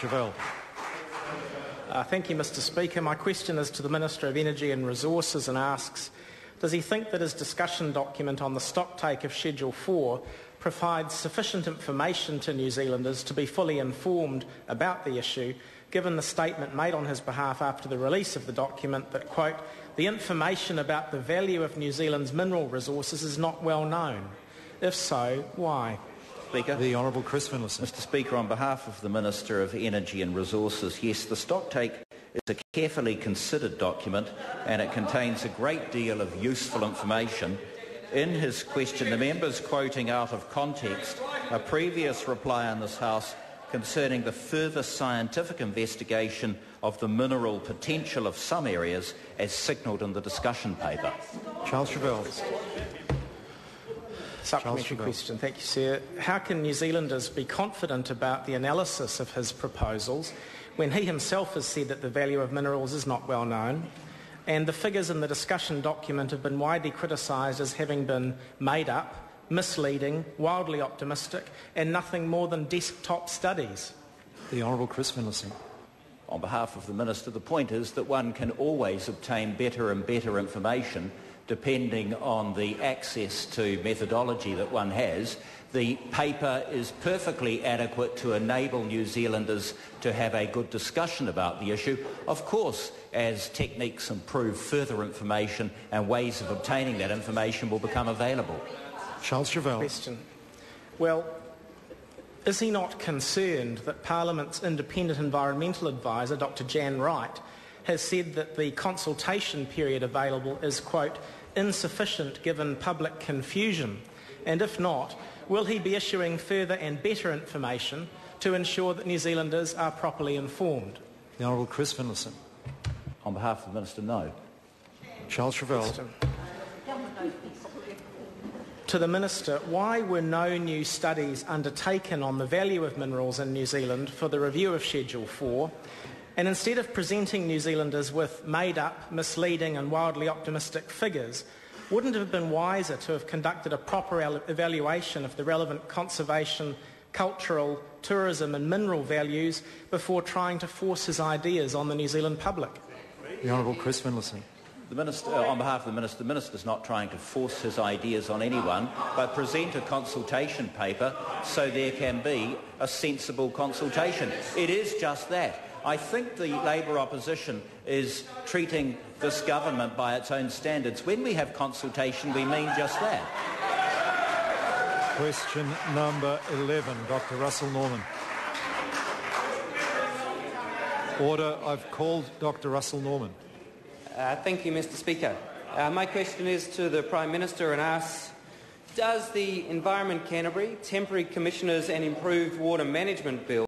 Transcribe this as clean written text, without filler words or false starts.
Chauvel. Thank you, Mr Speaker. My question is to the Minister of Energy and Resources and asks, does he think that his discussion document on the stocktake of Schedule 4 provides sufficient information to New Zealanders to be fully informed about the issue, given the statement made on his behalf after the release of the document that, quote, the information about the value of New Zealand's mineral resources is not well known? If so, why? Speaker. The Honourable Chris Finlayson. Mr Speaker, on behalf of the Minister of Energy and Resources, yes, the stocktake is a carefully considered document and it contains a great deal of useful information. In his question, the member's quoting out of context a previous reply in this House concerning the further scientific investigation of the mineral potential of some areas as signalled in the discussion paper. Charles Chauvel. Supplementary question. Thank you, sir. How can New Zealanders be confident about the analysis of his proposals when he himself has said that the value of minerals is not well known and the figures in the discussion document have been widely criticised as having been made up, misleading, wildly optimistic and nothing more than desktop studies? The Honourable Chris Finlayson. On behalf of the Minister, the point is that one can always obtain better and better information depending on the access to methodology that one has. The paper is perfectly adequate to enable New Zealanders to have a good discussion about the issue. Of course, as techniques improve, further information and ways of obtaining that information will become available. Charles Chauvel. Question. Well, is he not concerned that Parliament's independent environmental advisor, Dr Jan Wright, has said that the consultation period available is, quote, insufficient given public confusion? And if not, will he be issuing further and better information to ensure that New Zealanders are properly informed? The Honourable Chris Finlayson. On behalf of the Minister, no. Charles Chauvel. To the Minister, why were no new studies undertaken on the value of minerals in New Zealand for the review of Schedule 4? And instead of presenting New Zealanders with made-up, misleading and wildly optimistic figures, wouldn't it have been wiser to have conducted a proper evaluation of the relevant conservation, cultural, tourism and mineral values before trying to force his ideas on the New Zealand public? The Honourable Chris Finlayson. The Minister, on behalf of the Minister is not trying to force his ideas on anyone, but present a consultation paper so there can be a sensible consultation. It is just that. I think the Labour opposition is treating this government by its own standards. When we have consultation, we mean just that. Question number 11, Dr Russell Norman. Order. I've called Dr Russell Norman. Thank you, Mr Speaker. My question is to the Prime Minister and asks, does the Environment Canterbury Temporary Commissioners and Improved Water Management Bill